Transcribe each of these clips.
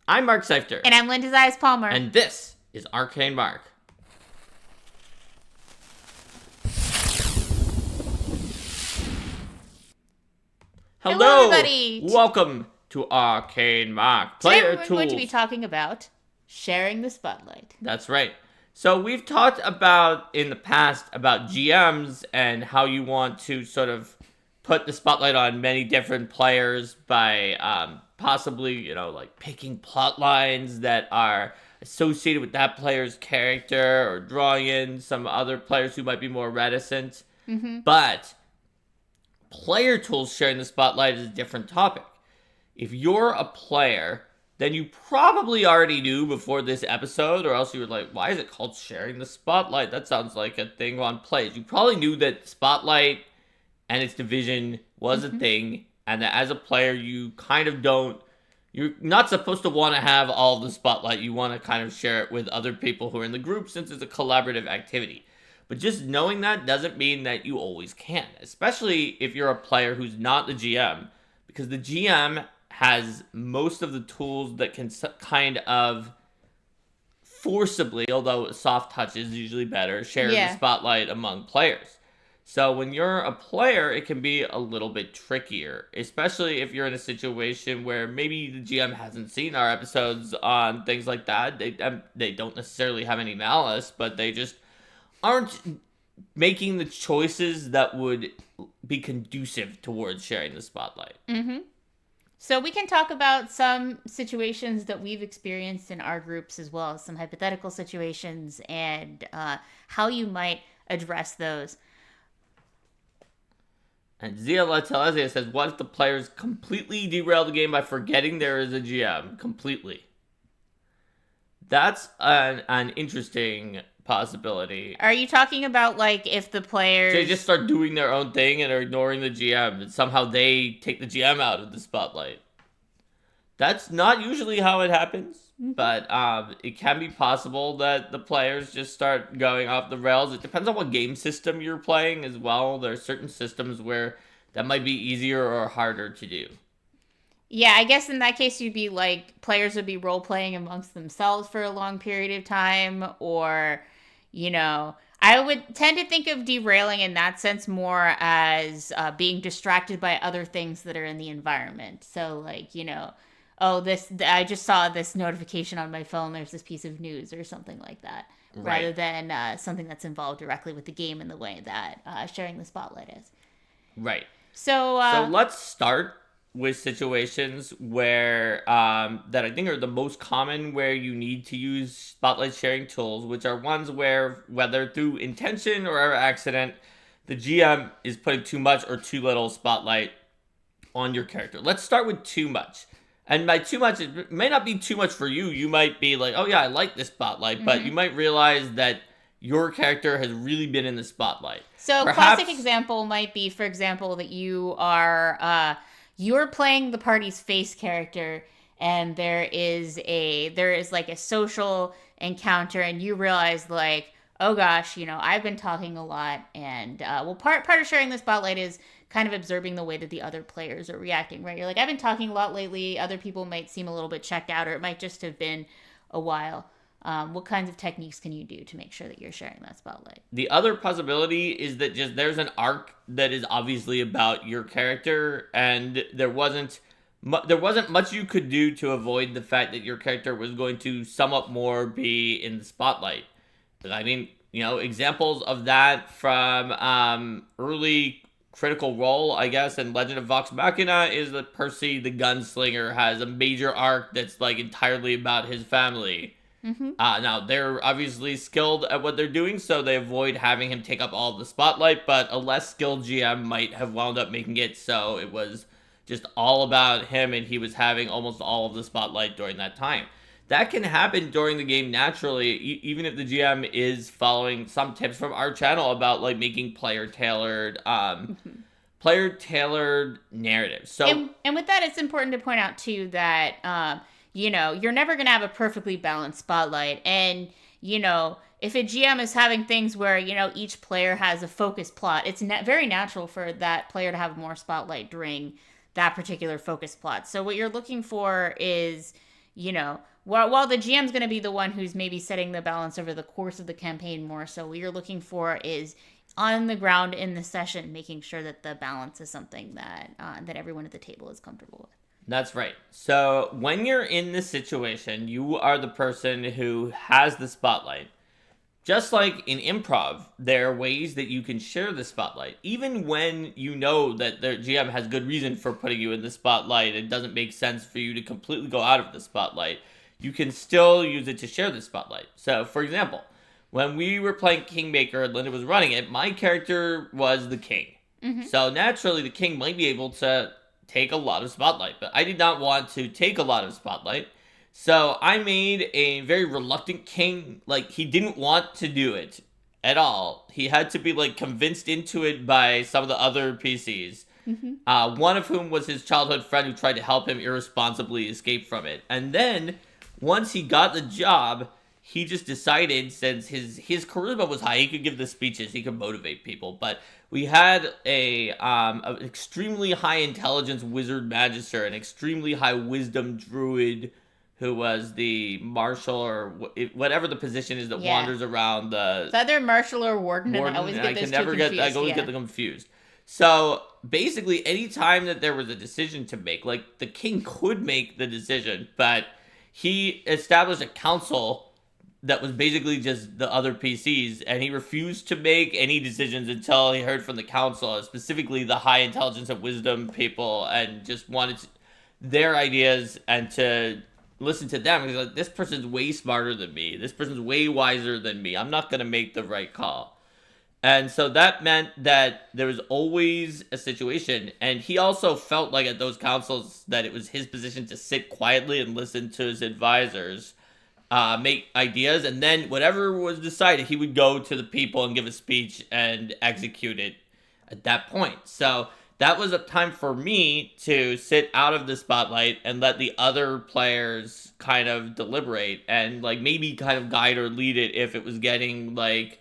I'm Mark Seifter. And I'm Linda Zayas Palmer. And this is Arcane Mark. Hello, everybody. Welcome to Arcane Mark. Today we're going to be talking about sharing the spotlight. That's right. So we've talked about in the past about GMs and how you want to sort of put the spotlight on many different players by possibly, like picking plot lines that are associated with that player's character or drawing in some other players who might be more reticent. Mm-hmm. But player tools sharing the spotlight is a different topic. If you're a player, then you probably already knew before this episode, or else you were like, why is it called sharing the spotlight? That sounds like a thing on plays. You probably knew that spotlight and its division was a thing, and that as a player, you kind of you're not supposed to want to have all the spotlight. You want to kind of share it with other people who are in the group since it's a collaborative activity. But just knowing that doesn't mean that you always can, especially if you're a player who's not the GM, because the GM has most of the tools that can kind of forcibly, although soft touch is usually better, share the spotlight among players. So when you're a player, it can be a little bit trickier, especially if you're in a situation where maybe the GM hasn't seen our episodes on things like that. They don't necessarily have any malice, but they just aren't making the choices that would be conducive towards sharing the spotlight. Mm-hmm. So we can talk about some situations that we've experienced in our groups, as well as some hypothetical situations and how you might address those. And Zia Latalesia says, what if the players completely derail the game by forgetting there is a GM? Completely. That's an interesting possibility. Are you talking about, like, if the players... They just start doing their own thing and are ignoring the GM, and somehow they take the GM out of the spotlight. That's not usually how it happens, but it can be possible that the players just start going off the rails. It depends on what game system you're playing as well. There are certain systems where that might be easier or harder to do. Yeah, I guess in that case, you'd be like, players would be role-playing amongst themselves for a long period of time, or, I would tend to think of derailing in that sense more as being distracted by other things that are in the environment. So, like, I just saw this notification on my phone, there's this piece of news or something like that, right, rather than something that's involved directly with the game in the way that sharing the spotlight is. Right. So let's start with situations where that I think are the most common, where you need to use spotlight sharing tools, which are ones where, whether through intention or accident, the GM is putting too much or too little spotlight on your character. Let's start with too much. And by too much, it may not be too much for you. You might be like, oh yeah, I like this spotlight, but you might realize that your character has really been in the spotlight. So a classic example might be, for example, that you are you're playing the party's face character, and there is like a social encounter, and you realize, like, oh gosh, I've been talking a lot, and part of sharing the spotlight is kind of observing the way that the other players are reacting, right? You're like, I've been talking a lot lately. Other people might seem a little bit checked out, or it might just have been a while. What kinds of techniques can you do to make sure that you're sharing that spotlight? The other possibility is that just there's an arc that is obviously about your character, and there wasn't much you could do to avoid the fact that your character was going to somewhat more be in the spotlight. I mean, examples of that from early Critical Role, I guess, and Legend of Vox Machina is that Percy the Gunslinger has a major arc that's like entirely about his family. Now, they're obviously skilled at what they're doing, so they avoid having him take up all of the spotlight, but a less skilled GM might have wound up making it so it was just all about him, and he was having almost all of the spotlight during that time. That can happen during the game naturally, even if the GM is following some tips from our channel about, like, making player-tailored narratives. So, and with that, it's important to point out, too, that... you're never going to have a perfectly balanced spotlight. And, if a GM is having things where, each player has a focus plot, it's very natural for that player to have more spotlight during that particular focus plot. So what you're looking for is, while the GM's going to be the one who's maybe setting the balance over the course of the campaign more so, what you're looking for is on the ground in the session, making sure that the balance is something that everyone at the table is comfortable with. That's right. So when you're in this situation, you are the person who has the spotlight. Just like in improv, there are ways that you can share the spotlight. Even when you know that the GM has good reason for putting you in the spotlight, it doesn't make sense for you to completely go out of the spotlight, you can still use it to share the spotlight. So, for example, when we were playing Kingmaker and Linda was running it, my character was the king. So naturally, the king might be able to take a lot of spotlight, but I did not want to take a lot of spotlight. So I made a very reluctant king. Like, he didn't want to do it at all. He had to be, like, convinced into it by some of the other PCs. One of whom was his childhood friend who tried to help him irresponsibly escape from it. And then, once he got the job, he just decided, since his charisma was high, he could give the speeches, he could motivate people. But we had an extremely high intelligence wizard magister, an extremely high wisdom druid, who was the marshal or whatever the position is that wanders around the... It's either marshal or warden, and I always get those two confused. I always get them confused. So, basically, any time that there was a decision to make, like, the king could make the decision, but he established a council that was basically just the other PCs, and he refused to make any decisions until he heard from the council, specifically the high intelligence and wisdom people, and just wanted their ideas and to listen to them. He's like, this person's way smarter than me. This person's way wiser than me. I'm not going to make the right call. And so that meant that there was always a situation. And he also felt like at those councils that it was his position to sit quietly and listen to his advisors, make ideas. And then whatever was decided, he would go to the people and give a speech and execute it at that point. So that was a time for me to sit out of the spotlight and let the other players kind of deliberate and, like, maybe kind of guide or lead it if it was getting, like,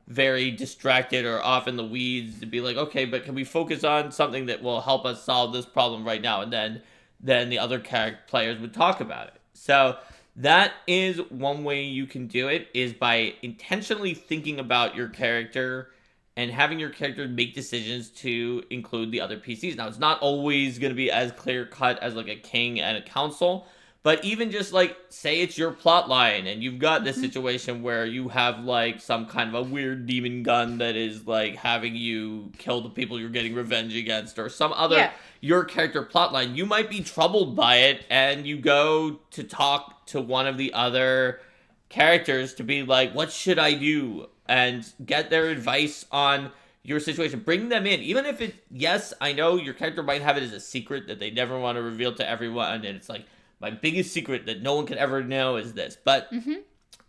very distracted or off in the weeds, to be like, okay, but can we focus on something that will help us solve this problem right now? And then the other players would talk about it. So that is one way you can do it, is by intentionally thinking about your character and having your character make decisions to include the other PCs. Now, it's not always going to be as clear-cut as, like, a king and a council, but even just, like, say it's your plot line, and you've got this situation where you have, like, some kind of a weird demon gun that is, like, having you kill the people you're getting revenge against, or some other, your character plot line. You might be troubled by it, and you go to talk to one of the other characters to be like, what should I do? And get their advice on your situation. Bring them in. Even if yes, I know your character might have it as a secret that they never want to reveal to everyone, and it's like, my biggest secret that no one can ever know is this. But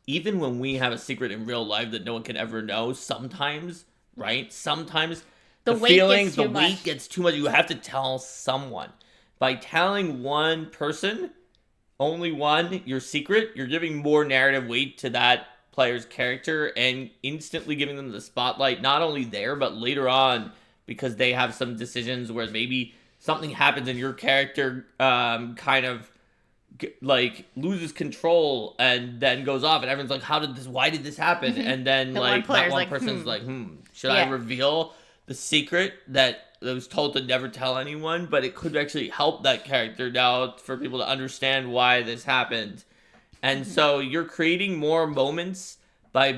even when we have a secret in real life that no one can ever know, sometimes, right? Sometimes the weight gets too much. You have to tell someone. By telling one person, only one, your secret, you're giving more narrative weight to that player's character and instantly giving them the spotlight, not only there, but later on, because they have some decisions where maybe something happens and your character kind of like loses control and then goes off, and everyone's like, why did this happen? And then like that one person's like, should I reveal the secret that was told to never tell anyone? But it could actually help that character now for people to understand why this happened. And so you're creating more moments by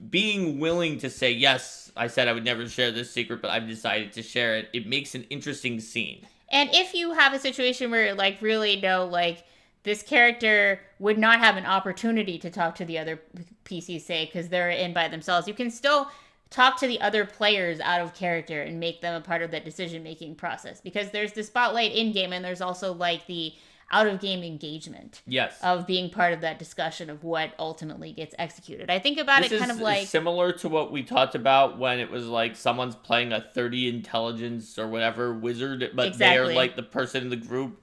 being willing to say, yes, I said I would never share this secret, but I've decided to share it. It makes an interesting scene. And if you have a situation where, like, really know, like, this character would not have an opportunity to talk to the other PCs, say, because they're in by themselves, you can still talk to the other players out of character and make them a part of that decision-making process. Because there's the spotlight in-game, and there's also, like, the out-of-game engagement of being part of that discussion of what ultimately gets executed. I think about it kind of like... similar to what we talked about when it was like someone's playing a 30 intelligence or whatever wizard, but they're like the person in the group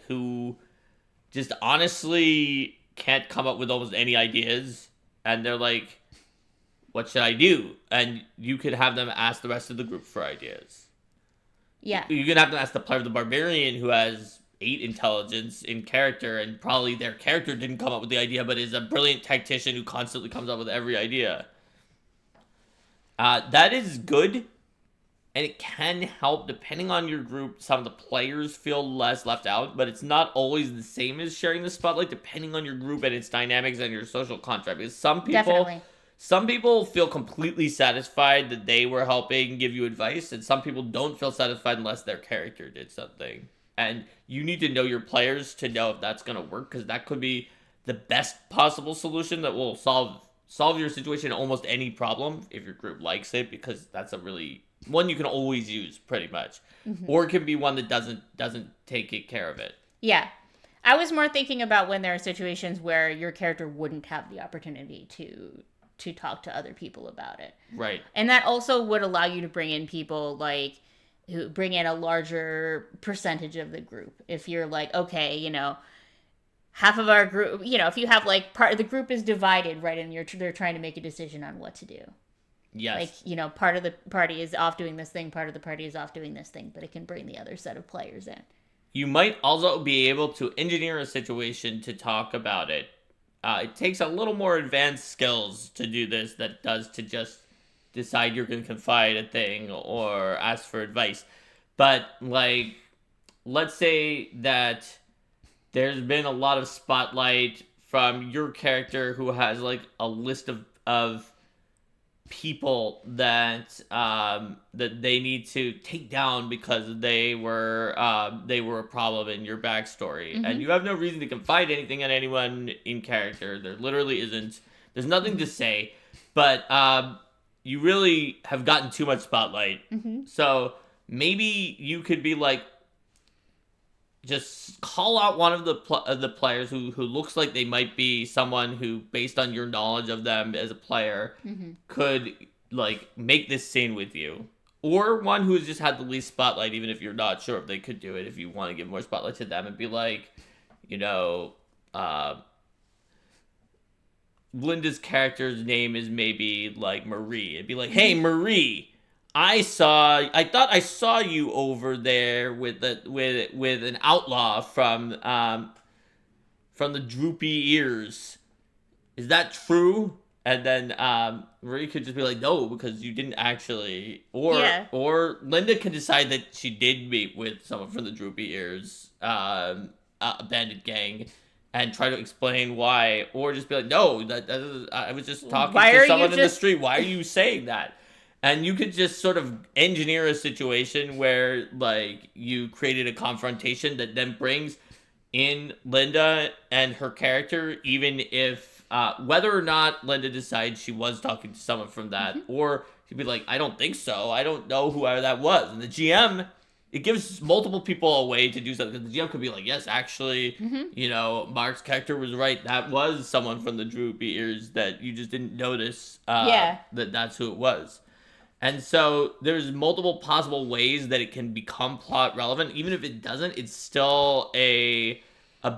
who just honestly can't come up with almost any ideas, and they're like, what should I do? And you could have them ask the rest of the group for ideas. Yeah. You can have them ask the player of the barbarian who has 8 intelligence in character, and probably their character didn't come up with the idea, but is a brilliant tactician who constantly comes up with every idea. That is good, and it can help, depending on your group, some of the players feel less left out, but it's not always the same as sharing the spotlight, depending on your group and its dynamics and your social contract. Because some people feel completely satisfied that they were helping give you advice, and some people don't feel satisfied unless their character did something. And you need to know your players to know if that's going to work, because that could be the best possible solution that will solve your situation, almost any problem, if your group likes it, because that's a really one you can always use pretty much. Or it can be one that doesn't take care of it. Yeah. I was more thinking about when there are situations where your character wouldn't have the opportunity to talk to other people about it. Right. And that also would allow you to bring in people like who bring in a larger percentage of the group. If you're like, okay, you know, half of our group, you know, if you have like part of the group is divided, right, and they're trying to make a decision on what to do. Yes. Like, you know, part of the party is off doing this thing, part of the party is off doing this thing, but it can bring the other set of players in. You might also be able to engineer a situation to talk about it. It takes a little more advanced skills to do this than it does to just decide you're going to confide a thing or ask for advice. But, like, let's say that there's been a lot of spotlight from your character who has, like, a list of people that that they need to take down because they were a problem in your backstory, and you have no reason to confide anything in anyone in character. There literally isn't. There's nothing to say, but you really have gotten too much spotlight. So maybe you could be like, just call out one of the players who looks like they might be someone who, based on your knowledge of them as a player, could like make this scene with you, or one who's just had the least spotlight, even if you're not sure if they could do it. If you want to give more spotlight to them, and be like, you know, Linda's character's name is maybe like Marie. It'd be like, hey, Marie, I thought I saw you over there with an outlaw from the Droopy Ears. Is that true? And then Marie could just be like, no, because you didn't actually. Or Linda can decide that she did meet with someone from the Droopy Ears bandit gang, and try to explain why, or just be like, no, I was just talking to someone in the street. Why are you saying that? And you could just sort of engineer a situation where, like, you created a confrontation that then brings in Linda and her character, even if, whether or not Linda decides she was talking to someone from that, or she'd be like, I don't think so. I don't know who that was. And the GM, it gives multiple people a way to do something. The GM could be like, yes, actually, you know, Mark's character was right. That was someone from the Droopy Ears that you just didn't notice that's who it was. And so there's multiple possible ways that it can become plot relevant. Even if it doesn't, it's still a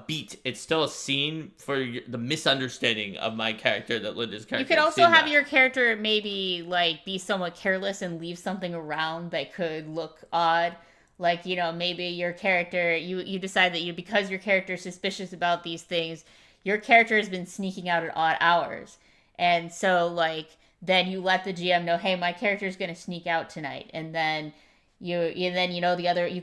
beat. It's still a scene for the misunderstanding of my character that Linda's character. You could also have your character maybe like be somewhat careless and leave something around that could look odd. Like, you know, maybe your character, you decide that because your character is suspicious about these things, your character has been sneaking out at odd hours. And so, like, then you let the GM know, hey, my character is going to sneak out tonight. And then you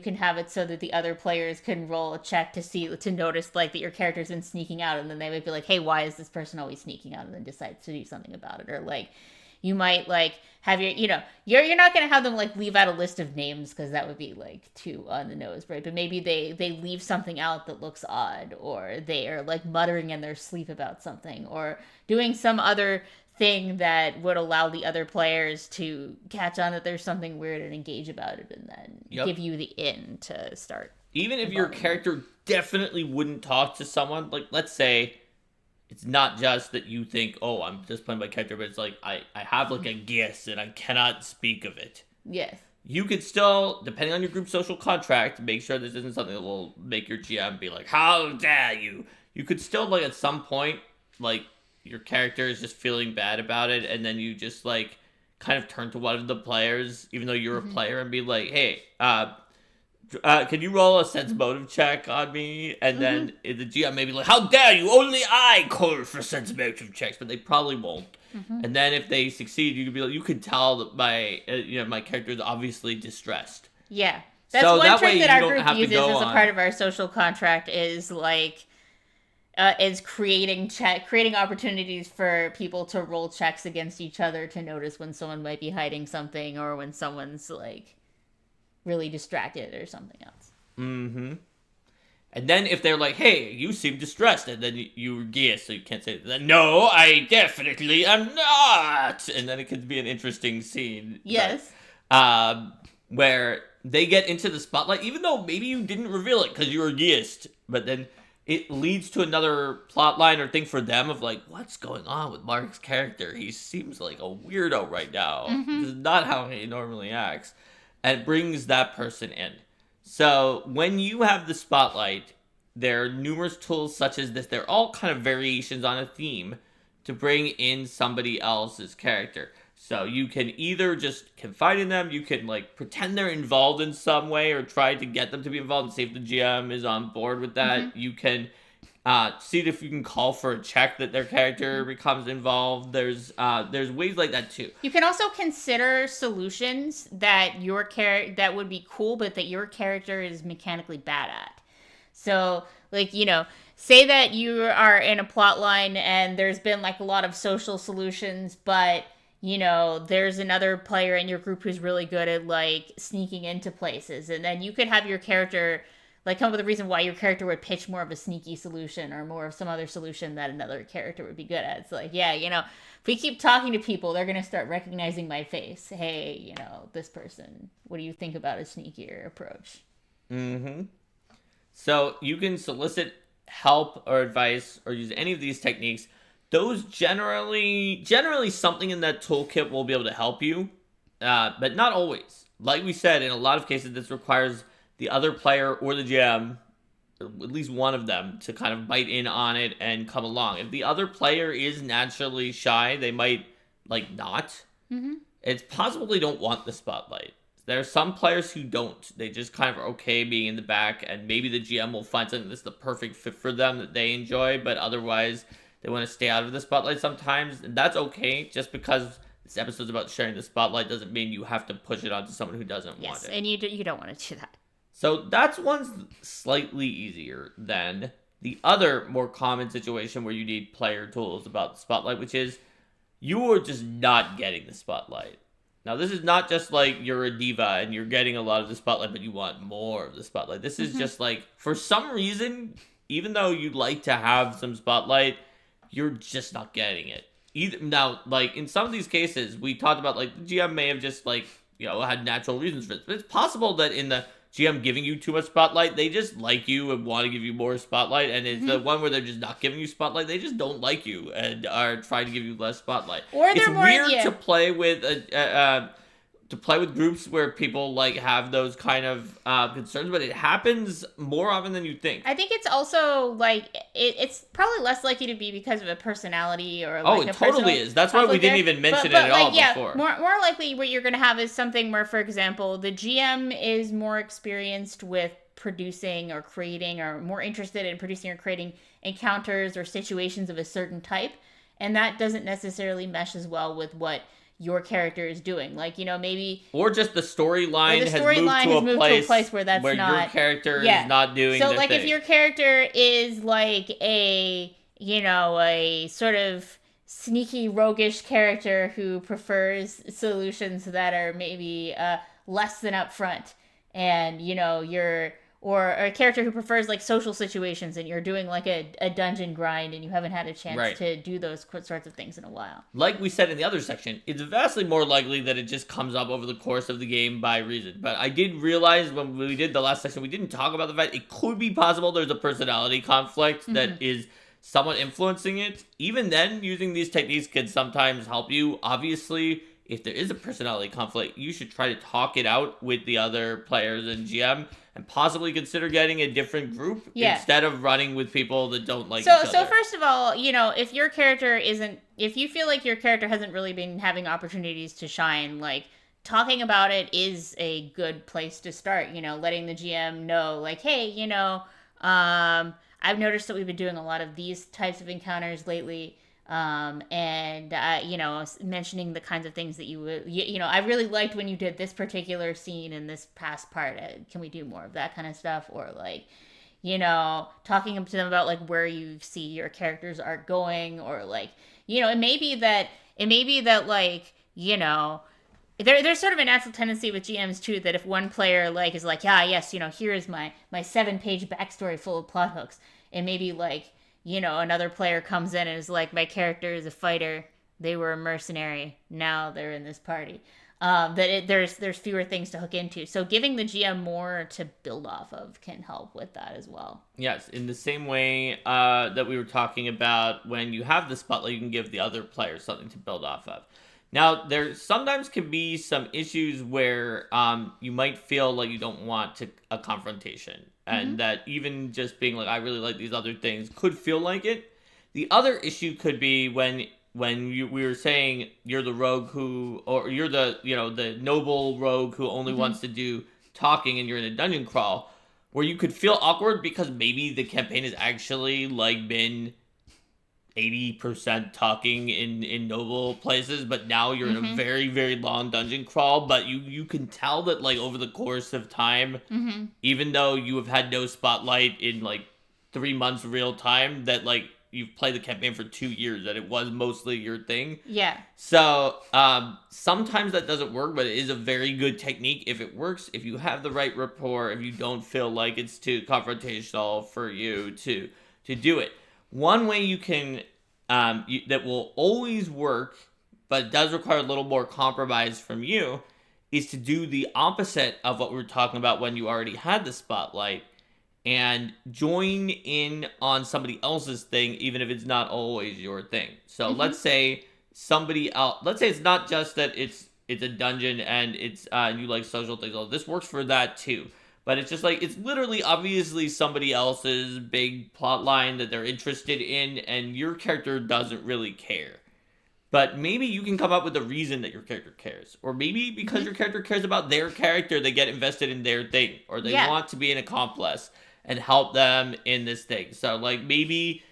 can have it so that the other players can roll a check to notice, like, that your character's been sneaking out. And then they might be like, hey, why is this person always sneaking out? And then decide to do something about it. Or, like, you might, like, have you're not going to have them, like, leave out a list of names, because that would be, like, too on the nose, right? But maybe they leave something out that looks odd, or they are, like, muttering in their sleep about something, or doing some other thing that would allow the other players to catch on that there's something weird and engage about it, and then give you the in to start. Even if your character definitely wouldn't talk to someone, like, let's say it's not just that you think, oh, I'm just playing my character, but it's like, I have, like, a guess and I cannot speak of it. Yes. You could still, depending on your group social contract, make sure this isn't something that will make your GM be like, how dare you? You could still, like, at some point, like, your character is just feeling bad about it, and then you just, like, kind of turn to one of the players, even though you're a player, and be like, hey, Can you roll a sense motive check on me? And then the GM may be like, how dare you? Only I call for sense motive checks, but they probably won't. And then if they succeed, you could be like, you could tell that my character is obviously distressed. Yeah. That's So one that trick way that you our don't group have to uses go as a on. part of our social contract is like is creating opportunities for people to roll checks against each other to notice when someone might be hiding something or when someone's like really distracted or something else. Mm-hmm. And then if they're like, hey, you seem distressed, and then you're yes, so you can't say that. No, I definitely am not. And then it could be an interesting scene. Yes. Where they get into the spotlight, even though maybe you didn't reveal it because you were gist, but then it leads to another plot line or thing for them of like, what's going on with Mark's character? He seems like a weirdo right now. This is not how he normally acts. And it brings that person in. So when you have the spotlight, there are numerous tools such as this. They're all kind of variations on a theme to bring in somebody else's character. So you can either just confide in them, you can like pretend they're involved in some way or try to get them to be involved and see if the GM is on board with that. You can see if you can call for a check that their character becomes involved. There's ways like that too. You can also consider solutions that that would be cool, but that your character is mechanically bad at. So, like, you know, say that you are in a plot line and there's been like a lot of social solutions, but you know, there's another player in your group who's really good at like sneaking into places, and then you could have your character like come up with a reason why your character would pitch more of a sneaky solution or more of some other solution that another character would be good at. It's like, yeah, you know, if we keep talking to people, they're going to start recognizing my face. Hey, you know, this person, what do you think about a sneakier approach? Mm-hmm. So you can solicit help or advice or use any of these techniques. Those generally something in that toolkit will be able to help you, but not always. Like we said, in a lot of cases, this requires the other player or the GM, at least one of them, to kind of bite in on it and come along. If the other player is naturally shy, they might like not. It's possible they don't want the spotlight. There are some players who don't. They just kind of are okay being in the back, and maybe the GM will find something that's the perfect fit for them that they enjoy, but otherwise they want to stay out of the spotlight sometimes, and that's okay. Just because this episode's about sharing the spotlight doesn't mean you have to push it onto someone who doesn't want it. Yes, and you don't want to do that. So that's one's slightly easier than the other more common situation where you need player tools about the spotlight, which is you are just not getting the spotlight. Now, this is not just like you're a diva and you're getting a lot of the spotlight, but you want more of the spotlight. This is just like, for some reason, even though you'd like to have some spotlight, you're just not getting it. Now, like, in some of these cases, we talked about, like, the GM may have just, like, you know, had natural reasons for this. But it's possible that in the GM giving you too much spotlight, they just like you and want to give you more spotlight. And it's the one where they're just not giving you spotlight, they just don't like you and are trying to give you less spotlight. Or it's they're more weird to play with groups where people like have those kind of concerns, but it happens more often than you think. I think it's also like it's probably less likely to be because of a personality or like it totally is. That's why we didn't even mention it at all before. More likely what you're going to have is something where, for example, the GM is more experienced with producing or creating, or more interested in producing or creating encounters or situations of a certain type, and that doesn't necessarily mesh as well with what your character is doing. Like, you know, maybe... Or just the storyline has moved to a place where that's where not... your character is not doing so, the like, thing. if your character is, like, a, you know, a sort of sneaky, roguish character who prefers solutions that are maybe less than upfront, and, you know, you're... Or a character who prefers, like, social situations, and you're doing, like, a dungeon grind, and you haven't had a chance to do those sorts of things in a while. Like we said in the other section, it's vastly more likely that it just comes up over the course of the game by reason. But I did realize when we did the last section, we didn't talk about the fact it could be possible there's a personality conflict that is somewhat influencing it. Even then, using these techniques can sometimes help you. Obviously, if there is a personality conflict, you should try to talk it out with the other players and GM, and possibly consider getting a different group instead of running with people that don't like each other. So first of all, you know, if you feel like your character hasn't really been having opportunities to shine, like, talking about it is a good place to start. Letting the GM know, like, hey, I've noticed that we've been doing a lot of these types of encounters lately. And mentioning the kinds of things that you would, I really liked when you did this particular scene in this past part. Can we do more of that kind of stuff? Or like, talking to them about like where you see your character's arc going, or like, it may be that like, there's sort of a natural tendency with GMs too that if one player like is like, yeah, yes, here is my 7-page backstory full of plot hooks, and maybe like, another player comes in and is like, my character is a fighter, they were a mercenary, now they're in this party. There's fewer things to hook into. So giving the GM more to build off of can help with that as well. Yes, in the same way that we were talking about, when you have the spotlight, you can give the other players something to build off of. Now, there sometimes can be some issues where you might feel like you don't want a confrontation. And that even just being like, I really like these other things, could feel like it. The other issue could be when we were saying you're the rogue or you're the noble rogue who only wants to do talking, and you're in a dungeon crawl, where you could feel awkward because maybe the campaign has actually like been 80% talking in noble places, but now you're in a very, very long dungeon crawl, but you can tell that like over the course of time, even though you have had no spotlight in like 3 months real time, that like you've played the campaign for 2 years, that it was mostly your thing. Yeah. So sometimes that doesn't work, but it is a very good technique if it works, if you have the right rapport, if you don't feel like it's too confrontational for you to do it. One way you can, that will always work, but it does require a little more compromise from you, is to do the opposite of what we were talking about when you already had the spotlight, and join in on somebody else's thing, even if it's not always your thing. So let's say somebody else, let's say it's not just that it's a dungeon and it's you like social things. Oh, this works for that too. But it's just like, it's literally obviously somebody else's big plot line that they're interested in, and your character doesn't really care. But maybe you can come up with a reason that your character cares. Or maybe because your character cares about their character, they get invested in their thing. Or they want to be an accomplice and help them in this thing. So like maybe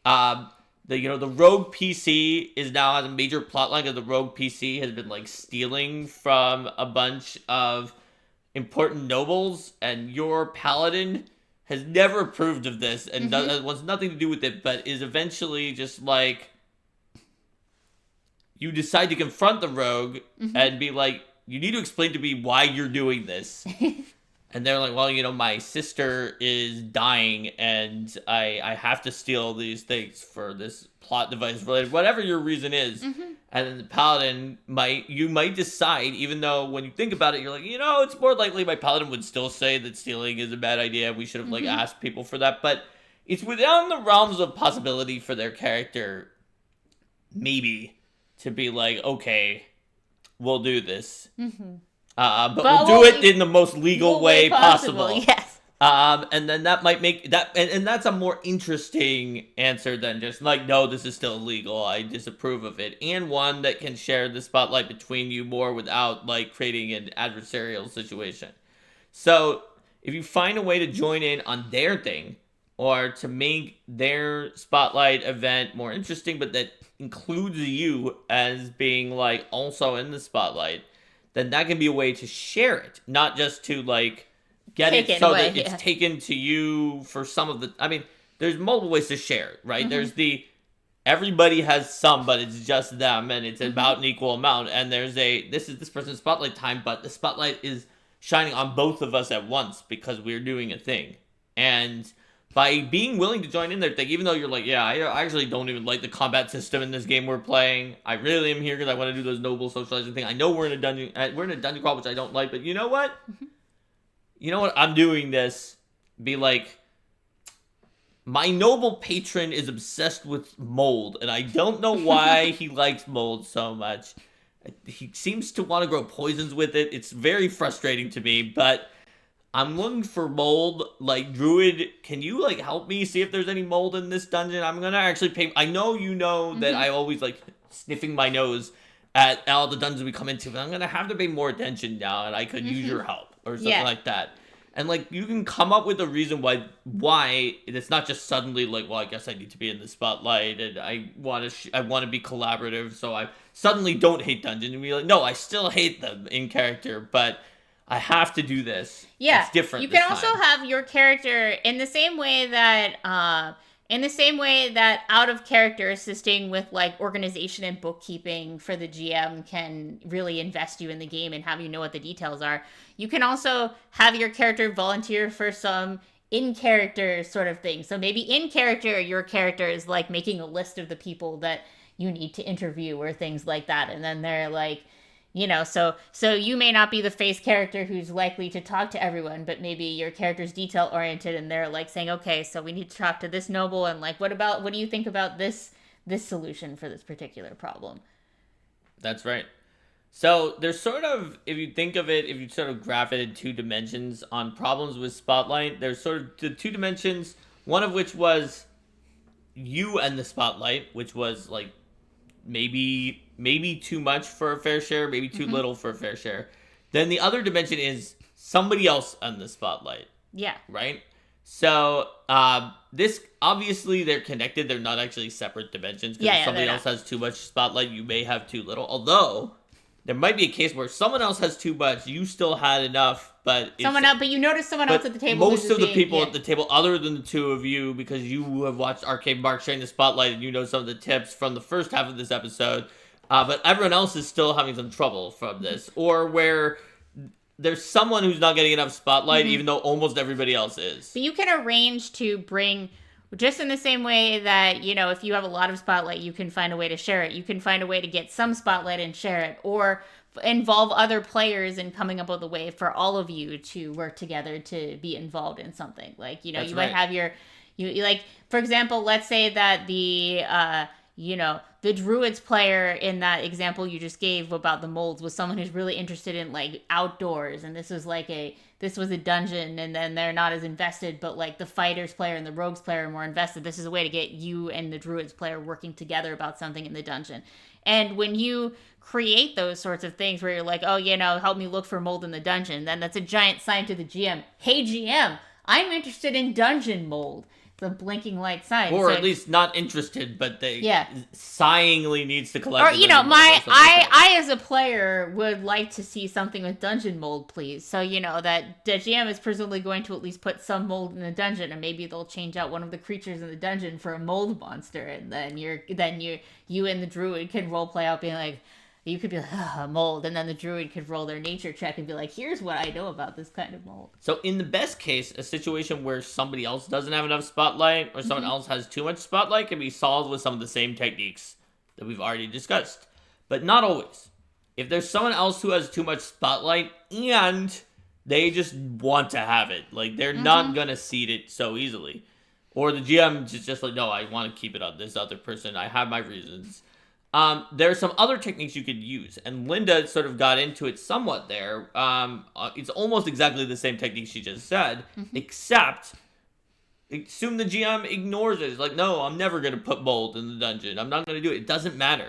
the rogue PC now has a major plot line, because the rogue PC has been like stealing from a bunch of important nobles, and your paladin has never approved of this and wants nothing to do with it, but is eventually just like, you decide to confront the rogue and be like, you need to explain to me why you're doing this. And they're like, well, my sister is dying and I have to steal these things for this plot device related, whatever your reason is. And then the paladin you might decide, even though when you think about it, you're like, it's more likely my paladin would still say that stealing is a bad idea. We should have like asked people for that. But it's within the realms of possibility for their character, maybe, to be like, okay, we'll do this. But we'll do it in the most legal way possible. Yes. And then that might make that, and that's a more interesting answer than just like, no, this is still illegal, I disapprove of it. And one that can share the spotlight between you more without like creating an adversarial situation. So if you find a way to join in on their thing, or to make their spotlight event more interesting, but that includes you as being like also in the spotlight, then that can be a way to share it, not just to like get it so that it's taken to you for some of the, I mean, there's multiple ways to share it, right? There's everybody has some, but it's just them, and it's about an equal amount. And there's this is this person's spotlight time, but the spotlight is shining on both of us at once because we're doing a thing. And by being willing to join in their thing, even though you're like, yeah, I actually don't even like the combat system in this game we're playing. I really am here because I want to do those noble socializing thing. I know we're in a dungeon crawl, which I don't like, but you know what? You know what? I'm doing this. Be like, my noble patron is obsessed with mold, and I don't know why he likes mold so much. He seems to want to grow poisons with it. It's very frustrating to me, but I'm looking for mold. Like, Druid, can you, like, help me see if there's any mold in this dungeon? I'm gonna actually pay. I know you know that I always, like, sniffing my nose, at all the dungeons we come into, but I'm gonna have to pay more attention now, and I could use your help or something like that. And like you can come up with a reason why it's not just suddenly like, well, I guess I need to be in the spotlight and I want to be collaborative, so I suddenly don't hate dungeons. And be like, no, I still hate them in character, but I have to do this. Yeah, it's different. You can also have your character in the same way that out of character assisting with like organization and bookkeeping for the GM can really invest you in the game and have you know what the details are. You can also have your character volunteer for some in-character sort of thing. So maybe in character, your character is like making a list of the people that you need to interview or things like that. And then they're like, you know, so you may not be the face character who's likely to talk to everyone, but maybe your character's detail oriented and they're like saying, okay, so we need to talk to this noble and like, what do you think about this solution for this particular problem? That's right. So there's sort of, if you think of it, if you sort of graph it in 2 dimensions on problems with Spotlight, there's sort of the 2 dimensions, one of which was you and the Spotlight, which was like maybe too much for a fair share, maybe too little for a fair share. Then the other dimension is somebody else on the Spotlight. Yeah. Right? So this, obviously they're connected. They're not actually separate dimensions. Because if somebody else has too much Spotlight, you may have too little. Although there might be a case where someone else has too much, you still had enough, but you notice someone else at the table. Most of the people at the table, other than the 2 of you, because you have watched Arcade Mark sharing the Spotlight and you know some of the tips from the first half of this episode, but everyone else is still having some trouble from this, or where there's someone who's not getting enough Spotlight, even though almost everybody else is. But you can arrange to bring, just in the same way that, you know, if you have a lot of Spotlight, you can find a way to share it. You can find a way to get some Spotlight and share it, or involve other players in coming up with a way for all of you to work together to be involved in something. Like, you know, might have you like, for example, let's say that the Druids player in that example you just gave about the molds was someone who's really interested in like outdoors, and this was a dungeon, and then they're not as invested, but like the fighters player and the rogues player are more invested. This is a way to get you and the Druids player working together about something in the dungeon. And when you create those sorts of things where you're like, oh, you know, help me look for mold in the dungeon, then that's a giant sign to the GM. Hey, GM, I'm interested in dungeon mold. The blinking light sign. Or at least not interested, but they sighingly needs to collect. Or, you know, I as a player would like to see something with dungeon mold, please. So, you know, that the GM is presumably going to at least put some mold in the dungeon, and maybe they'll change out one of the creatures in the dungeon for a mold monster, and then you and the druid can roleplay out being like, you could be like, mold, and then the druid could roll their nature check and be like, here's what I know about this kind of mold. So in the best case, a situation where somebody else doesn't have enough Spotlight or someone else has too much Spotlight can be solved with some of the same techniques that we've already discussed. But not always. If there's someone else who has too much Spotlight and they just want to have it, like they're not going to cede it so easily. Or the GM is just like, no, I want to keep it on this other person. I have my reasons. There are some other techniques you could use, and Linda sort of got into it somewhat there. It's almost exactly the same technique she just said, except assume the GM ignores it. It's like, no, I'm never going to put mold in the dungeon. I'm not going to do it. It doesn't matter.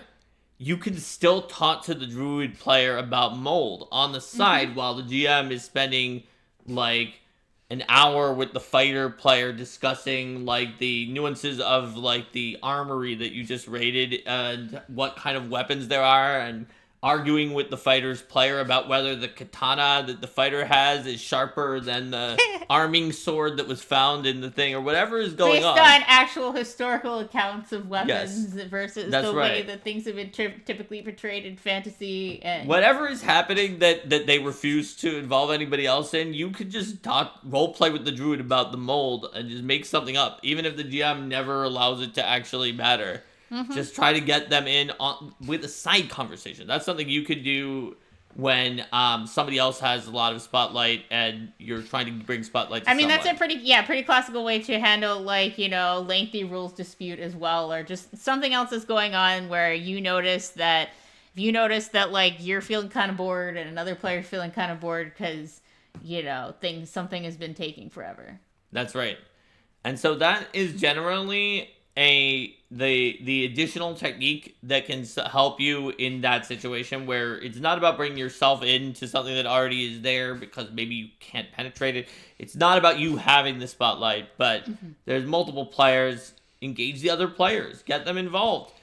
You can still talk to the druid player about mold on the side while the GM is spending, like, an hour with the fighter player discussing like the nuances of like the armory that you just raided and what kind of weapons there are, and arguing with the fighter's player about whether the katana that the fighter has is sharper than the arming sword that was found in the thing, or whatever is going on. Based on actual historical accounts of weapons versus the way that things have been typically portrayed in fantasy. And whatever is happening that they refuse to involve anybody else in, you could just roleplay with the druid about the mold and just make something up, even if the GM never allows it to actually matter. Just try to get them in with a side conversation. That's something you could do when somebody else has a lot of Spotlight and you're trying to bring Spotlight to someone. That's a pretty classical way to handle, like, you know, lengthy rules dispute as well, or just something else is going on where you notice that like you're feeling kind of bored and another player's feeling kind of bored because, you know, something has been taking forever. That's right. And so that is generally the additional technique that can help you in that situation where it's not about bringing yourself into something that already is there because maybe you can't penetrate it. It's not about you having the spotlight, but there's multiple players. Engage the other players. Get them involved.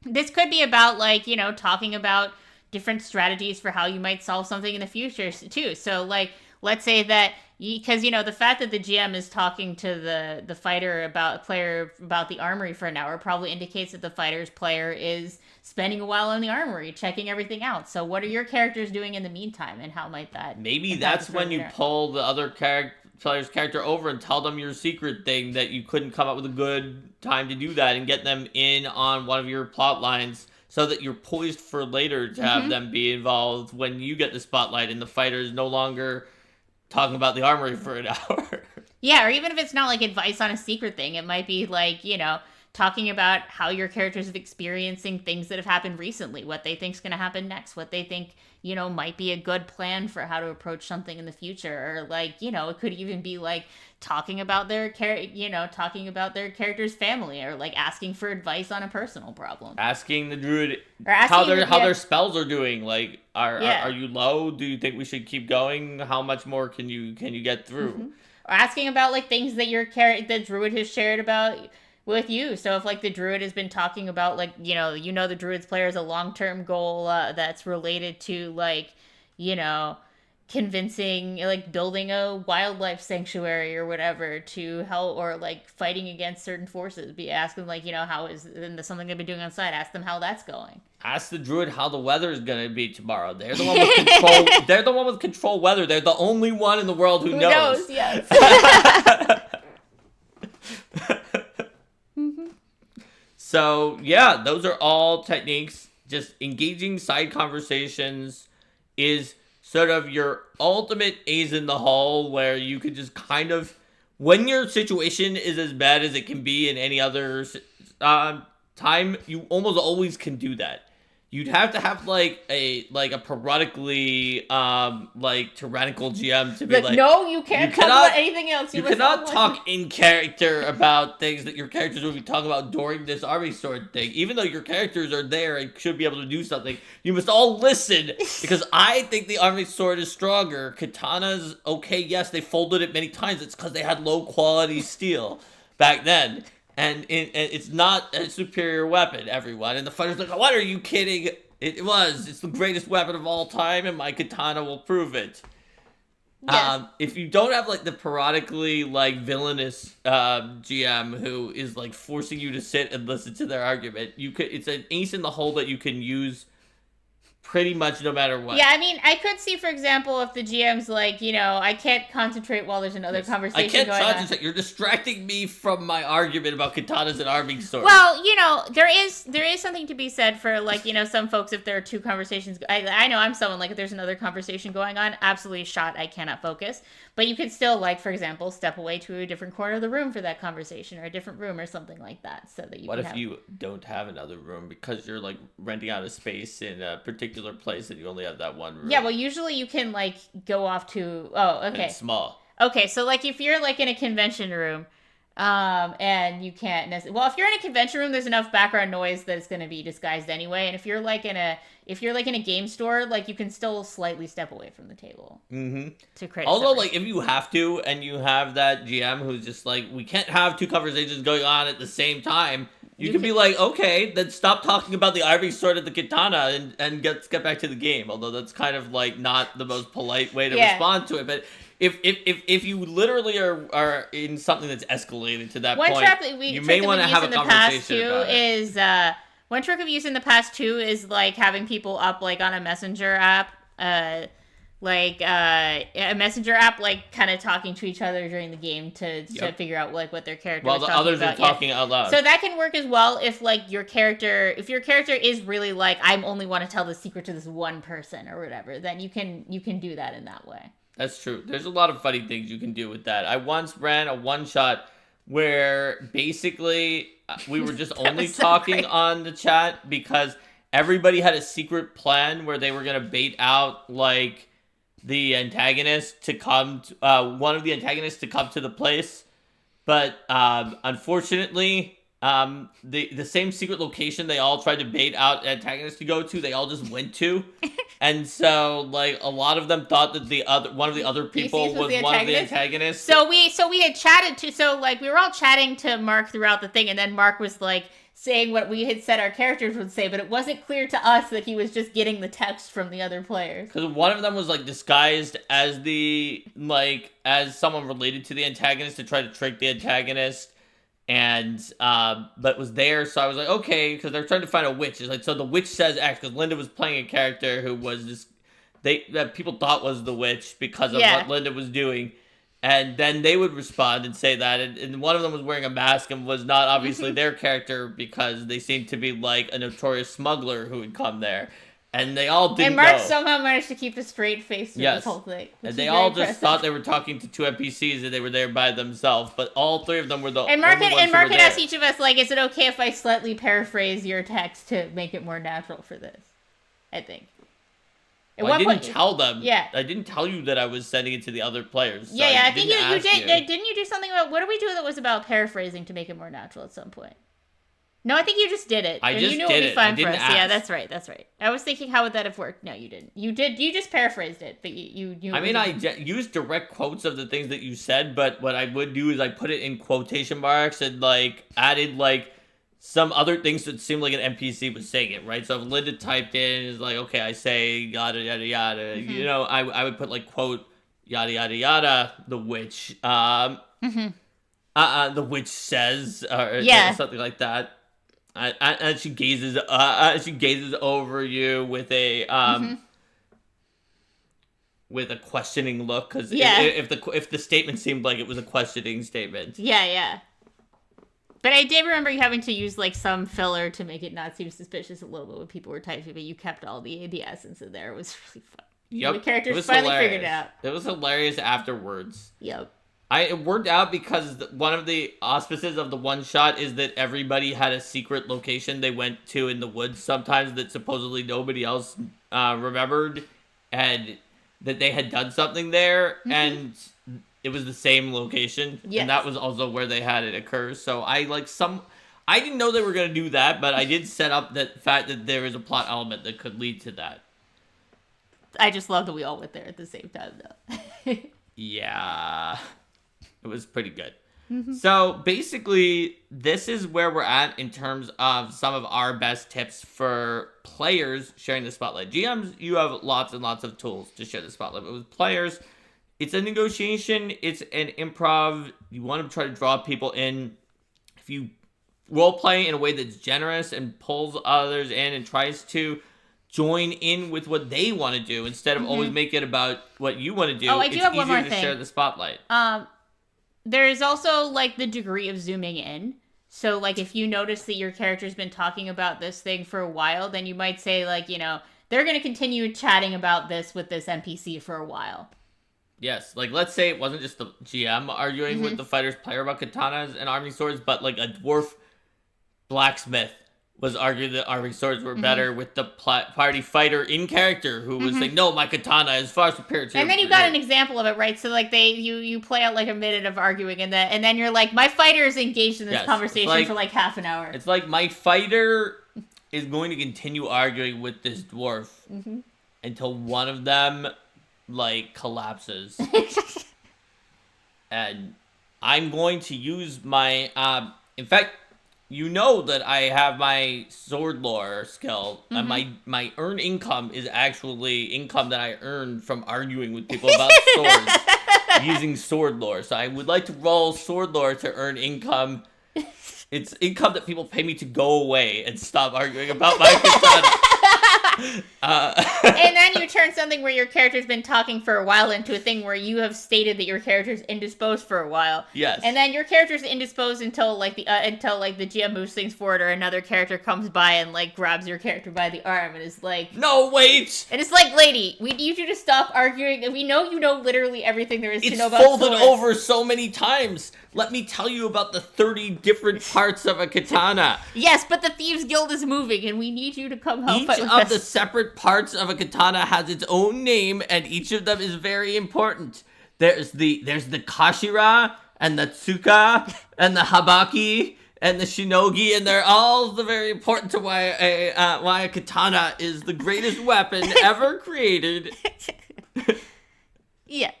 This could be about, like, talking about different strategies for how you might solve something in the future, too. So, like, let's say that, because, the fact that the GM is talking to the player about the armory for an hour probably indicates that the fighter's player is spending a while in the armory, checking everything out. So what are your characters doing in the meantime, and how might that... Maybe that's when you pull the other player's character over and tell them your secret thing that you couldn't come up with a good time to do that, and get them in on one of your plot lines so that you're poised for later to have them be involved when you get the spotlight and the fighter is no longer talking about the armory for an hour. Yeah, or even if it's not like advice on a secret thing, it might be like, talking about how your characters are experiencing things that have happened recently, what they think's going to happen next, what they think, might be a good plan for how to approach something in the future. Or like, it could even be like talking about their character's family, or like asking for advice on a personal problem. Asking the druid how their spells are doing. Like, are you low? Do you think we should keep going? How much more can you get through? Or asking about like things that the druid has shared about with you. So if like the druid has been talking about like, the druid's player has a long-term goal that's related to like, convincing, like building a wildlife sanctuary or whatever to help, or like fighting against certain forces, be asking like, how is something they've been doing on site, ask them how that's going. Ask the druid how the weather is going to be tomorrow. They're the one with control. They're the one with control weather. They're the only one in the world who knows. Yes. So, yeah, those are all techniques. Just engaging side conversations is sort of your ultimate ace in the hole, where you could just kind of, when your situation is as bad as it can be in any other time, you almost always can do that. You'd have to have like a periodically tyrannical GM to be like, no, you can't talk about anything else. You cannot talk in character about things that your characters will be talking about during this army sword thing. Even though your characters are there and should be able to do something, you must all listen, because I think the army sword is stronger. Katana's okay, yes, they folded it many times. It's because they had low quality steel back then. And it's not a superior weapon, everyone. And the fighter's like, what, are you kidding? It's the greatest weapon of all time, and my katana will prove it. Yes. If you don't have, like, the periodically, like, villainous GM who is, like, forcing you to sit and listen to their argument, it's an ace in the hole that you can use pretty much no matter what. Yeah, I mean, I could see, for example, if the GM's like, I can't concentrate while there's another conversation going on. I can't concentrate. You're distracting me from my argument about katanas and arming swords. Well, there is something to be said for, like, some folks, if there are two conversations. I know I'm someone, like, if there's another conversation going on, absolutely shot, I cannot focus. But you could still, like, for example, step away to a different corner of the room for that conversation, or a different room or something like that, so that you What if you don't have another room because you're, like, renting out a space in a particular place and you only have that one room? Yeah, well, usually you can, like, go off to... Oh, okay. And it's small. Okay, so, like, if you're, like, in a convention room, and you can't necessarily... Well, if you're in a convention room, there's enough background noise that it's going to be disguised anyway, and if you're, like, in a game store, like, you can still slightly step away from the table. Mm-hmm. To create Although, like, if you have to, and you have that GM who's just like, we can't have two conversations going on at the same time... You can be like, okay, then stop talking about the arming sword and the katana and get back to the game. Although that's kind of like not the most polite way to respond to it. But if you literally are in something that's escalated to that point, you may want to have a conversation about it. One trick of use in the past too is like having people up like on a messenger app, a messenger app, like kind of talking to each other during the game to figure out like what their character is talking about. While the others are talking out loud. So that can work as well if like your character is really like, I only want to tell the secret to this one person or whatever, then you can do that in that way. That's true. There's a lot of funny things you can do with that. I once ran a one-shot where basically we were just only talking on the chat because everybody had a secret plan where they were going to bait out like the antagonist to come one of the antagonists to come to the place, but unfortunately the same secret location they all tried to bait out antagonists to go to, they all just went to. And so, like, a lot of them thought that one of the other people was one of the antagonists. So we had chatted to, so, like, we were all chatting to Mark throughout the thing, and then Mark was, like, saying what we had said our characters would say, but it wasn't clear to us that he was just getting the text from the other players. Because one of them was, like, disguised as as someone related to the antagonist to try to trick the antagonist. And, but was there, so I was like, okay, because they're trying to find a witch. It's like, so the witch says X, because Linda was playing a character who was that people thought was the witch because of what Linda was doing. And then they would respond and say that, and one of them was wearing a mask and was not obviously their character because they seemed to be like a notorious smuggler who would come there. And they all didn't know. And Mark somehow managed to keep a straight face through this whole thing. And they all just thought they were talking to two NPCs and they were there by themselves. But all three of them were the And Mark had asked each of us, like, is it okay if I slightly paraphrase your text to make it more natural for this? I think. Well, I didn't tell them. Yeah. I didn't tell you that I was sending it to the other players. So I think you did. Didn't you do something about, what did we do that was about paraphrasing to make it more natural at some point? No, I think you just did it. I just you knew did it would be fine for us. Ask. Yeah, that's right. I was thinking, how would that have worked? No, you didn't. You did. You just paraphrased it, but you I mean, I used direct quotes of the things that you said, but what I would do is I put it in quotation marks and, like, added, like, some other things that seemed like an NPC was saying it, right? So if Linda typed in, is like, okay, I say yada, yada, yada. Mm-hmm. You know, I would put, like, quote, yada, yada, yada, the witch. The witch says, or something like that. And she gazes over you with a with a questioning look, because if the statement seemed like it was a questioning statement. Yeah. But I did remember you having to use, like, some filler to make it not seem suspicious a little bit when people were typing, but you kept all the essence in there. It was really fun. Yep. The characters finally figured it out. It was hilarious afterwards. Yep. It worked out because one of the auspices of the one shot is that everybody had a secret location they went to in the woods sometimes that supposedly nobody else remembered, and that they had done something there, and it was the same location. Yes. And that was also where they had it occur. So I didn't know they were going to do that, but I did set up the fact that there is a plot element that could lead to that. I just love that we all went there at the same time, though. Yeah. It was pretty good. Mm-hmm. So basically, this is where we're at in terms of some of our best tips for players sharing the spotlight. GMs, you have lots and lots of tools to share the spotlight. But with players, it's a negotiation. It's an improv. You want to try to draw people in. If you role play in a way that's generous and pulls others in and tries to join in with what they want to do instead of always make it about what you want to do. Oh, I do have one more thing. Share the spotlight. There is also, like, the degree of zooming in. So, like, if you notice that your character's been talking about this thing for a while, then you might say, like, you know, they're going to continue chatting about this with this NPC for a while. Yes, like, let's say it wasn't just the GM arguing with the fighter's player about katanas and arming swords, but, like, a dwarf blacksmith was arguing that arming swords were better with the party fighter in character who was saying, no, my katana is far superior to And then you got an example of it, right? So, like, you play out, like, a minute of arguing, and then you're like, my fighter is engaged in this conversation for, like, half an hour. It's like, my fighter is going to continue arguing with this dwarf until one of them, like, collapses. And I'm going to use my, in fact, you know that I have my sword lore skill, and my earn income is actually income that I earned from arguing with people about swords using sword lore. So I would like to roll sword lore to earn income. It's income that people pay me to go away and stop arguing about my katana. And then you turn something where your character's been talking for a while into a thing where you have stated that your character's indisposed for a while. Yes. And then your character's indisposed until the GM moves things forward, or another character comes by and, like, grabs your character by the arm and is like, no, wait! And it's like, lady, we need you to stop arguing. We know you know literally everything there is to know about swords. It's folded swords. over so many times. Let me tell you about the 30 different parts of a katana. Yes, but the Thieves Guild is moving, and we need you to come help Each of the separate parts of a katana has its own name, and each of them is very important. There's the kashira, and the tsuka, and the habaki, and the shinogi, and they're all very important to why a katana is the greatest weapon ever created. Yes.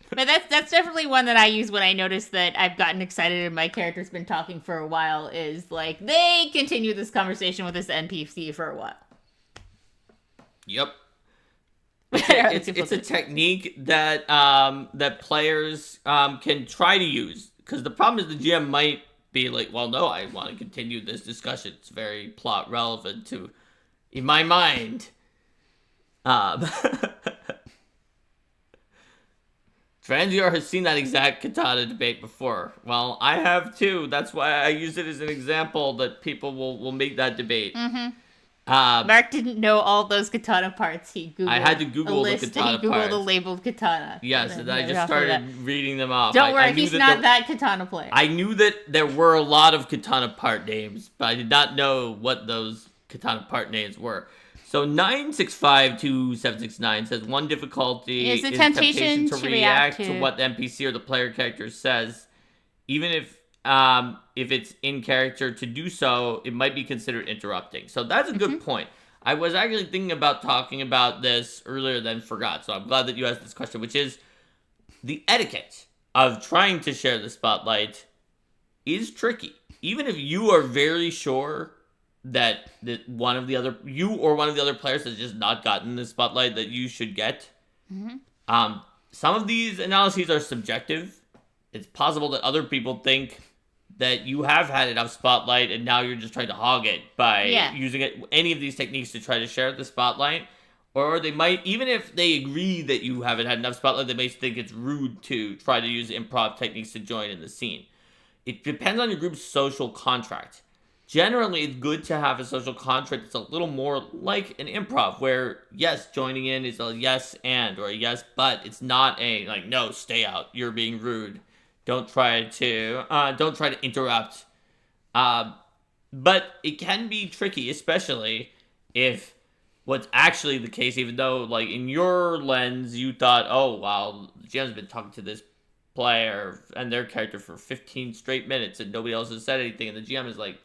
But that's definitely one that I use when I notice that I've gotten excited and my character's been talking for a while, is like they continue this conversation with this NPC for a while. Yep. It's a technique that that players can try to use, because the problem is the GM might be like, well, no, I want to continue this discussion. It's very plot relevant to, in my mind. Franzior has seen that exact katana debate before. Well, I have too. That's why I use it as an example that people will make that debate. Mm-hmm. Mark didn't know all those katana parts. He Googled I had to Google the katana He Googled parts. the labeled katana. Yes, and I just started reading them off. Don't worry, he's not that katana player. I knew that there were a lot of katana part names, but I did not know what those katana part names were. So 9652769 says one difficulty is temptation to react to what the NPC or the player character says, even if it's in character. To do so, it might be considered interrupting. So that's a good point. I was actually thinking about talking about this earlier, then forgot. So I'm glad that you asked this question, which is the etiquette of trying to share the spotlight is tricky. Even if you are very sure that one of the other players has just not gotten the spotlight that you should get. Mm-hmm. Some of these analyses are subjective. It's possible that other people think that you have had enough spotlight and now you're just trying to hog it by using any of these techniques to try to share the spotlight. Or they might, even if they agree that you haven't had enough spotlight, they may think it's rude to try to use improv techniques to join in the scene. It depends on your group's social contract. Generally, it's good to have a social contract that's a little more like an improv, where, yes, joining in is a yes and, or a yes but. It's not a, like, no, stay out, you're being rude. Don't try to interrupt. But it can be tricky, especially if what's actually the case, even though, like, in your lens, you thought, oh, wow, the GM's been talking to this player and their character for 15 straight minutes and nobody else has said anything, and the GM is like,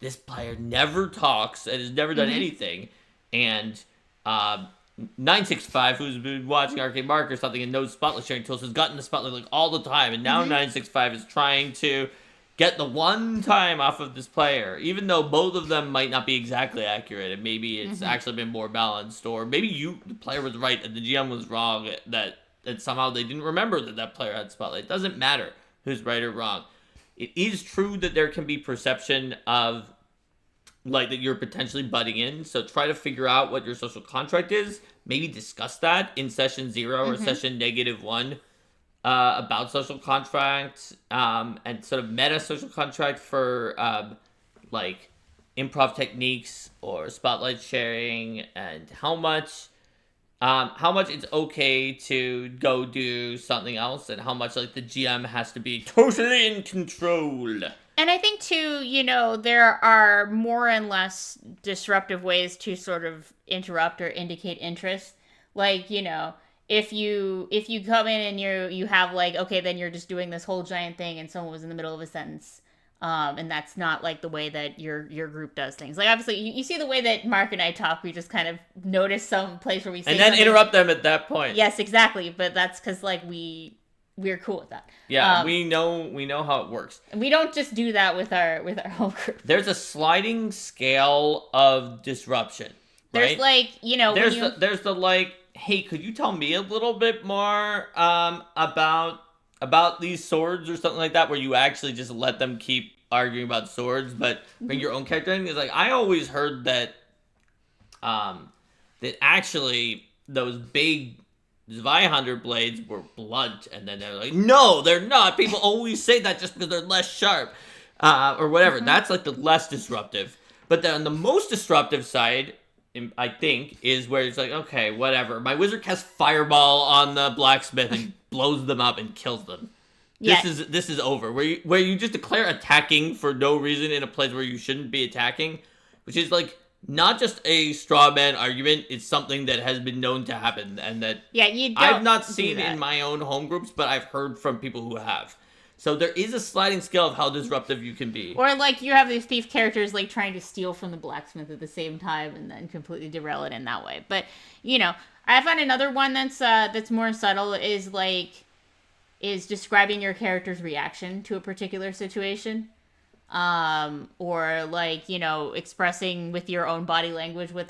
this player never talks and has never done anything. And 965, who's been watching Arcade Mark or something and knows spotlight sharing tools, has gotten the spotlight like all the time. And now 965 is trying to get the one time off of this player, even though both of them might not be exactly accurate. And maybe it's actually been more balanced, or maybe the player was right and the GM was wrong, that somehow they didn't remember that player had spotlight. It doesn't matter who's right or wrong. It is true that there can be perception of, like, that you're potentially butting in. So try to figure out what your social contract is. Maybe discuss that in session 0 or session -1 about social contracts and sort of meta social contract for like improv techniques or spotlight sharing, and how much it's okay to go do something else, and how much, like, the GM has to be totally in control. And I think, too, there are more and less disruptive ways to sort of interrupt or indicate interest. Like, if you come in and you have, like, okay, then you're just doing this whole giant thing and someone was in the middle of a sentence. And that's not, like, the way that your group does things. Like, obviously, you see the way that Mark and I talk, we just kind of notice some place where we say and then something. Interrupt them at that point. Yes, exactly. But that's because, like, we're cool with that. Yeah, we know how it works. And we don't just do that with our whole group. There's a sliding scale of disruption. There's, right? Like, there's the like, hey, could you tell me a little bit more about these swords or something like that, where you actually just let them keep arguing about swords, but bring your own character in. Because, like, I always heard that that actually those big Zweihander blades were blunt, and then they're like, no, they're not. People always say that just because they're less sharp, or whatever. That's, like, the less disruptive. But then on the most disruptive side, I think, is where it's like, okay, whatever. My wizard casts fireball on the blacksmith and blows them up and kills them. Yeah. This is over. Where you just declare attacking for no reason in a place where you shouldn't be attacking, which is, like, not just a straw man argument. It's something that has been known to happen, and that you don't I've not seen in my own home groups, but I've heard from people who have. So there is a sliding scale of how disruptive you can be. Or like you have these thief characters like trying to steal from the blacksmith at the same time and then completely derail it in that way. But I find another one that's more subtle is describing your character's reaction to a particular situation. Or like, expressing with your own body language what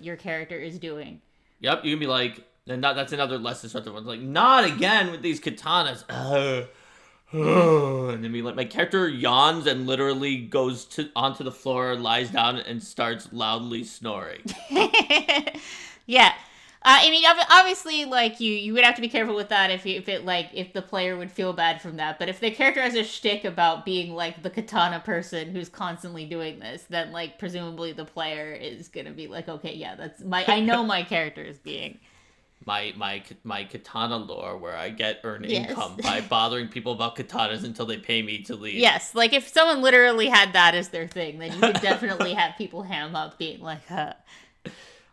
your character is doing. Yep, you can be like, and that's another less disruptive one. Like, not again with these katanas. And then be like, my character yawns and literally goes onto the floor, lies down, and starts loudly snoring. Yeah. I mean, obviously, like you would have to be careful with that if the player would feel bad from that. But if the character has a shtick about being like the katana person who's constantly doing this, then like presumably the player is gonna be like, okay, yeah, I know my character is being my katana lore, where I earn income by bothering people about katanas until they pay me to leave. Yes, like if someone literally had that as their thing, then you could definitely have people ham up being like,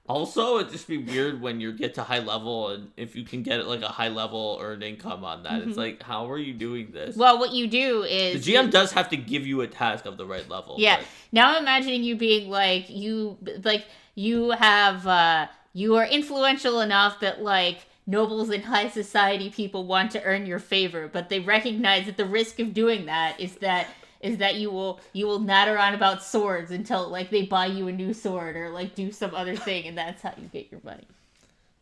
Also, it'd just be weird when you get to high level, and if you can get like a high level earned income on that, It's like, how are you doing this? Well, what you do is the GM does have to give you a task of the right level. Yeah. But... Now I'm imagining you being like you are influential enough that like nobles in high society people want to earn your favor, but they recognize that the risk of doing that is that you will natter on about swords until like they buy you a new sword or like do some other thing, and that's how you get your money.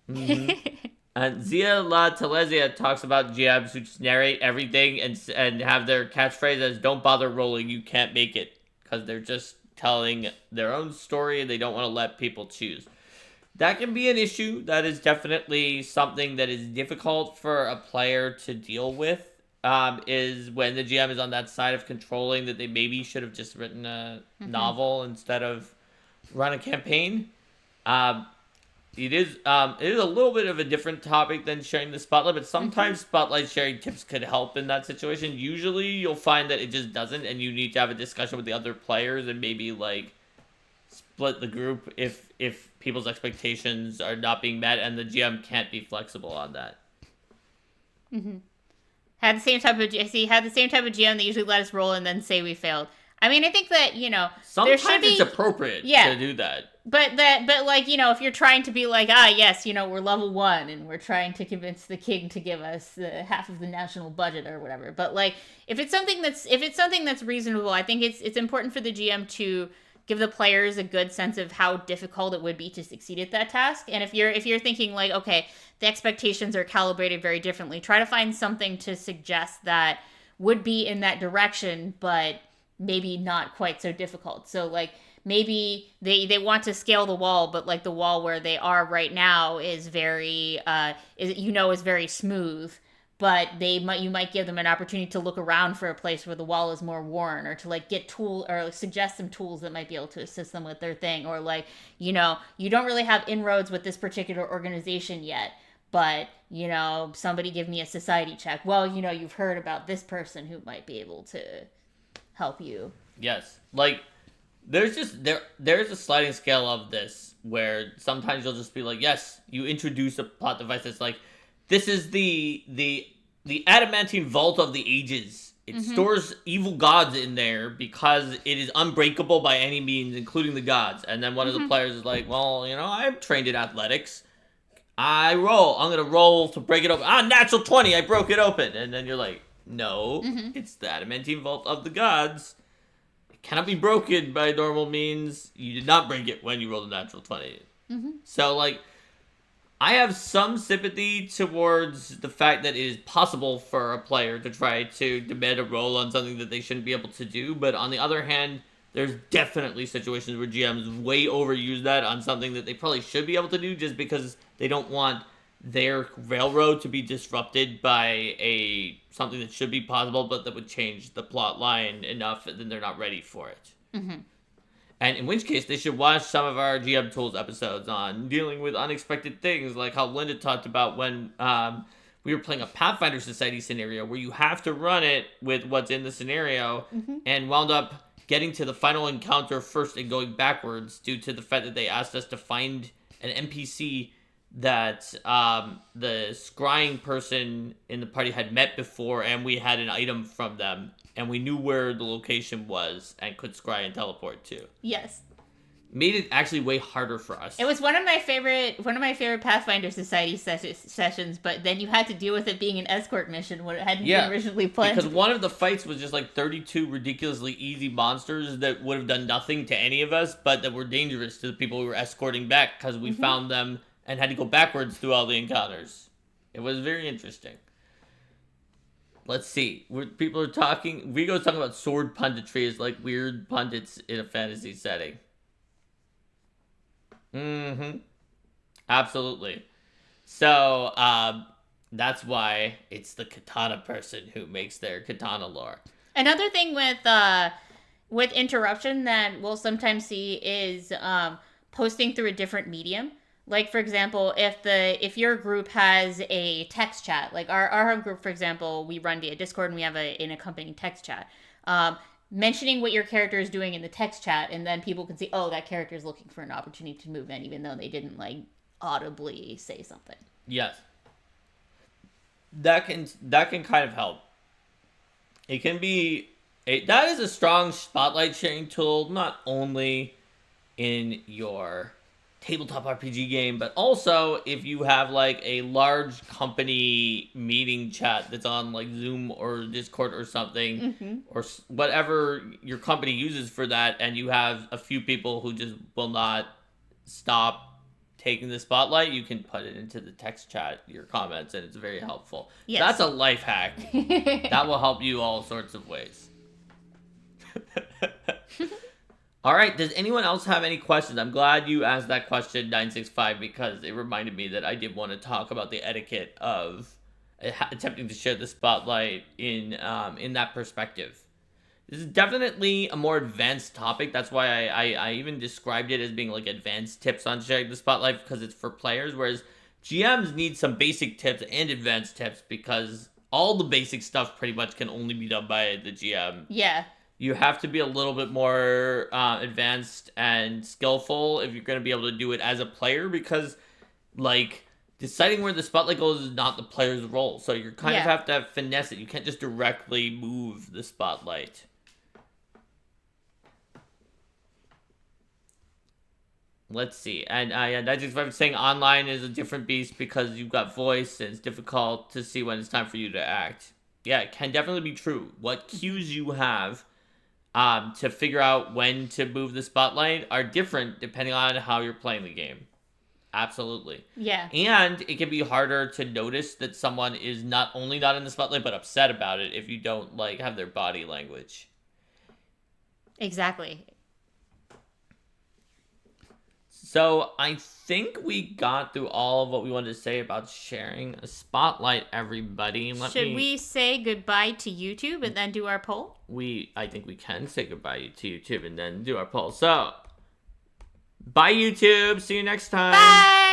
Mm-hmm. And Zia La Telesia talks about GMs who just narrate everything and have their catchphrase as "Don't bother rolling, you can't make it," because they're just telling their own story and they don't want to let people choose. That can be an issue. That is definitely something that is difficult for a player to deal with. Is when the GM is on that side of controlling that they maybe should have just written a novel instead of run a campaign. It is a little bit of a different topic than sharing the spotlight, but sometimes spotlight sharing tips could help in that situation. Usually you'll find that it just doesn't, and you need to have a discussion with the other players and maybe like split the group if people's expectations are not being met and the GM can't be flexible on that. Had the same type of GM that usually let us roll and then say we failed. I mean, I think that sometimes it's appropriate to do that. But like if you're trying to be like yes we're level 1 and we're trying to convince the king to give us half of the national budget or whatever. But like if it's something that's reasonable, I think it's important for the GM to give the players a good sense of how difficult it would be to succeed at that task. And if you're thinking like, okay, the expectations are calibrated very differently, try to find something to suggest that would be in that direction, but maybe not quite so difficult. So like maybe they want to scale the wall, but like the wall where they are right now is very is very smooth. But you might give them an opportunity to look around for a place where the wall is more worn, or to like get tool or suggest some tools that might be able to assist them with their thing, or like you don't really have inroads with this particular organization yet, but somebody give me a society check. Well, you've heard about this person who might be able to help you. Yes, like there's a sliding scale of this where sometimes you'll just be like, yes, you introduce a plot device that's like, this is the adamantine vault of the ages. It stores evil gods in there because it is unbreakable by any means, including the gods. And then one of the players is like, well, I'm trained in athletics. I'm going to roll to break it open. Natural 20, I broke it open. And then you're like, no, it's the adamantine vault of the gods. It cannot be broken by normal means. You did not break it when you rolled a natural 20. So, like, I have some sympathy towards the fact that it is possible for a player to try to demand a roll on something that they shouldn't be able to do, but on the other hand, there's definitely situations where GMs way overuse that on something that they probably should be able to do just because they don't want their railroad to be disrupted by something that should be possible, but that would change the plot line enough that they're not ready for it. And in which case, they should watch some of our GM Tools episodes on dealing with unexpected things, like how Linda talked about when we were playing a Pathfinder Society scenario where you have to run it with what's in the scenario, and wound up getting to the final encounter first and going backwards due to the fact that they asked us to find an NPC that the scrying person in the party had met before, and we had an item from them, and we knew where the location was and could scry and teleport to. Yes. Made it actually way harder for us. It was one of my favorite Pathfinder Society sessions, but then you had to deal with it being an escort mission when it hadn't been originally planned. Because one of the fights was just like 32 ridiculously easy monsters that would have done nothing to any of us, but that were dangerous to the people we were escorting back because we found them and had to go backwards through all the encounters. It was very interesting. Let's see. People are talking. Rigo's talking about sword punditry as like weird pundits in a fantasy setting. Absolutely. So, that's why it's the katana person who makes their katana lore. Another thing with interruption that we'll sometimes see is posting through a different medium. Like, for example, if your group has a text chat, like our home group, for example, we run via Discord and we have an accompanying text chat. Mentioning what your character is doing in the text chat, and then people can see, oh, that character is looking for an opportunity to move in, even though they didn't like audibly say something. Yes, that can kind of help. It can be that is a strong spotlight sharing tool, not only in your tabletop RPG game, but also if you have like a large company meeting chat that's on like Zoom or Discord or something, or whatever your company uses for that, and you have a few people who just will not stop taking the spotlight, you can put it into the text chat, your comments, and it's very helpful. Yes. That's a life hack. That will help you all sorts of ways. All right, does anyone else have any questions? I'm glad you asked that question, 965, because it reminded me that I did want to talk about the etiquette of attempting to share the spotlight in that perspective. This is definitely a more advanced topic. That's why I even described it as being like advanced tips on sharing the spotlight, because it's for players, whereas GMs need some basic tips and advanced tips, because all the basic stuff pretty much can only be done by the GM. Yeah. You have to be a little bit more advanced and skillful if you're going to be able to do it as a player, because, like, deciding where the spotlight goes is not the player's role. So you kind of have to finesse it. You can't just directly move the spotlight. Let's see. And that's just what I'm saying. Online is a different beast because you've got voice and it's difficult to see when it's time for you to act. Yeah, it can definitely be true. What cues you have to figure out when to move the spotlight are different depending on how you're playing the game. Absolutely. Yeah. And it can be harder to notice that someone is not only not in the spotlight, but upset about it if you don't, like, have their body language. Exactly. So I think we got through all of what we wanted to say about sharing a spotlight, everybody. Should we say goodbye to YouTube and then do our poll? I think we can say goodbye to YouTube and then do our poll. So, bye YouTube. See you next time. Bye.